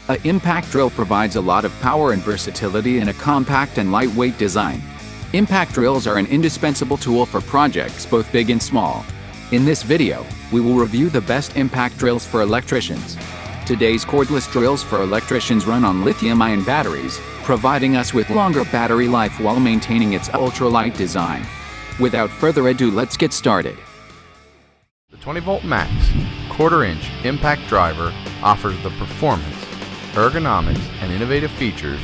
An impact drill provides a lot of power and versatility in a compact and lightweight design. Impact drills are an indispensable tool for projects both big and small. In this video, we will review the best impact drills for electricians. Today's cordless drills for electricians run on lithium-ion batteries, providing us with longer battery life while maintaining its ultralight design. Without further ado, let's get started. The 20-volt max, quarter-inch impact driver offers the performance, ergonomics, and innovative features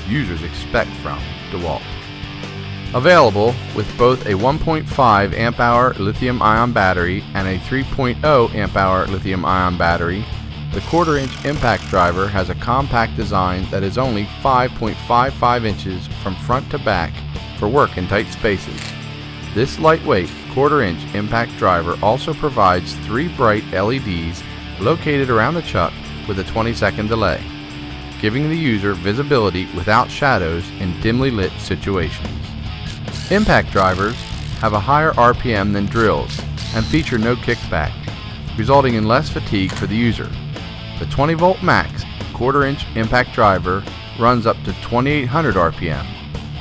users expect from DEWALT. Available with both a 1.5 amp-hour lithium-ion battery and a 3.0 amp-hour lithium-ion battery, the quarter-inch impact driver has a compact design that is only 5.55 inches from front to back for work in tight spaces. This lightweight quarter-inch impact driver also provides 3 bright LEDs located around the chuck with a 20-second delay, giving the user visibility without shadows in dimly lit situations. Impact drivers have a higher RPM than drills and feature no kickback, resulting in less fatigue for the user. The 20-volt max quarter-inch impact driver runs up to 2800 RPM,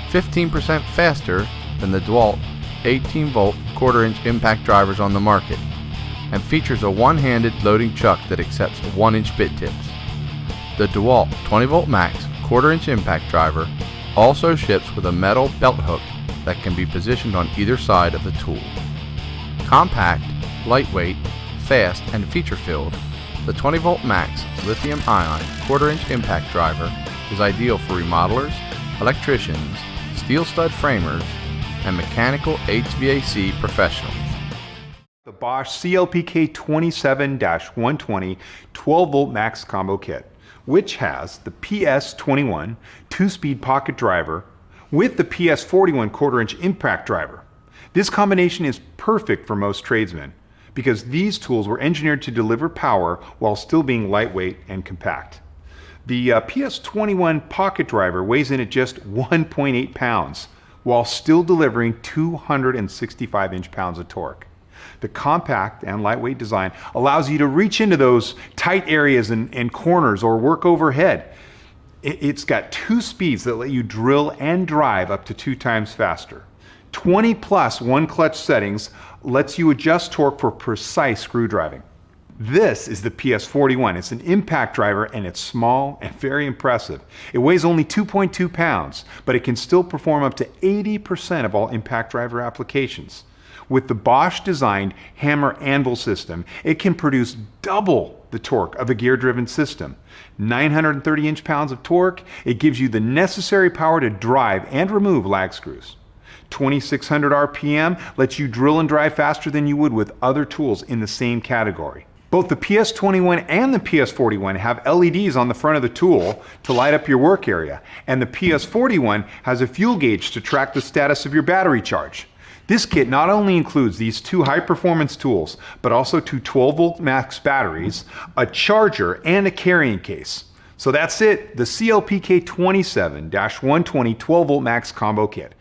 15% faster than the DEWALT 18-volt quarter-inch impact drivers on the market, and features a one-handed loading chuck that accepts 1-inch bit tips. The DEWALT 20-volt max quarter-inch impact driver also ships with a metal belt hook that can be positioned on either side of the tool. Compact, lightweight, fast, and feature-filled, the 20-volt max lithium-ion quarter-inch impact driver is ideal for remodelers, electricians, steel stud framers, and mechanical HVAC professionals. The Bosch CLPK 27-120 12-volt max combo kit, which has the PS21 2-speed pocket driver with the PS41 quarter-inch impact driver. This combination is perfect for most tradesmen because these tools were engineered to deliver power while still being lightweight and compact. The PS21 pocket driver weighs in at just 1.8 pounds while still delivering 265 inch-pounds of torque. The compact and lightweight design allows you to reach into those tight areas and corners or work overhead. It's got 2 speeds that let you drill and drive up to 2 times faster. 20 plus 1-clutch settings lets you adjust torque for precise screw driving. This is the PS41. It's an impact driver and it's small and very impressive. It weighs only 2.2 pounds, but it can still perform up to 80% of all impact driver applications. With the Bosch designed hammer anvil system, it can produce double the torque of a gear-driven system. 930 inch-pounds of torque, it gives you the necessary power to drive and remove lag screws. 2600 RPM lets you drill and drive faster than you would with other tools in the same category. Both the PS21 and the PS41 have LEDs on the front of the tool to light up your work area, and the PS41 has a fuel gauge to track the status of your battery charge. This kit not only includes these 2 high-performance tools, but also 2 12-volt max batteries, a charger, and a carrying case. So that's it, the CLPK 27-120 12-volt max combo kit.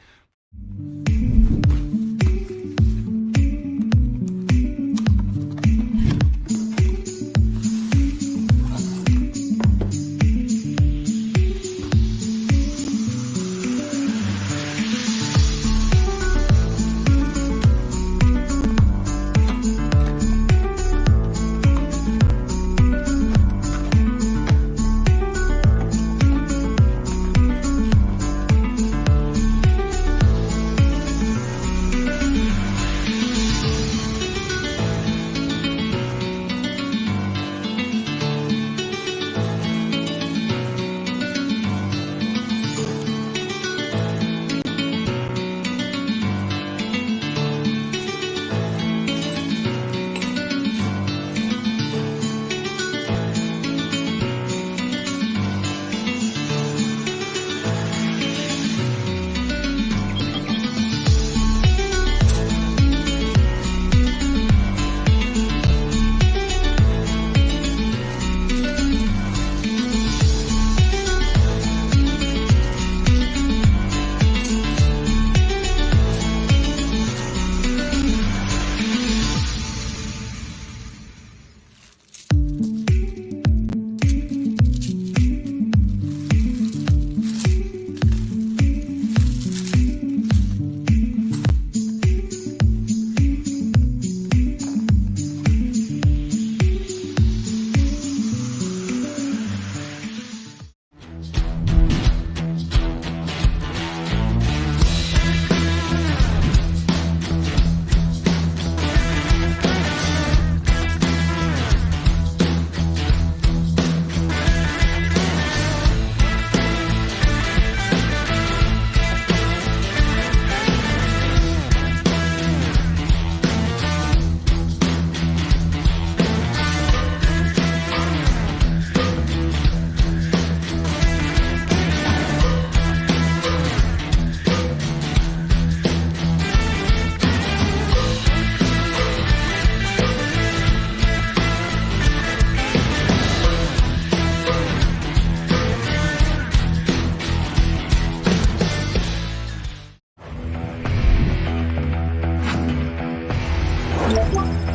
Bye.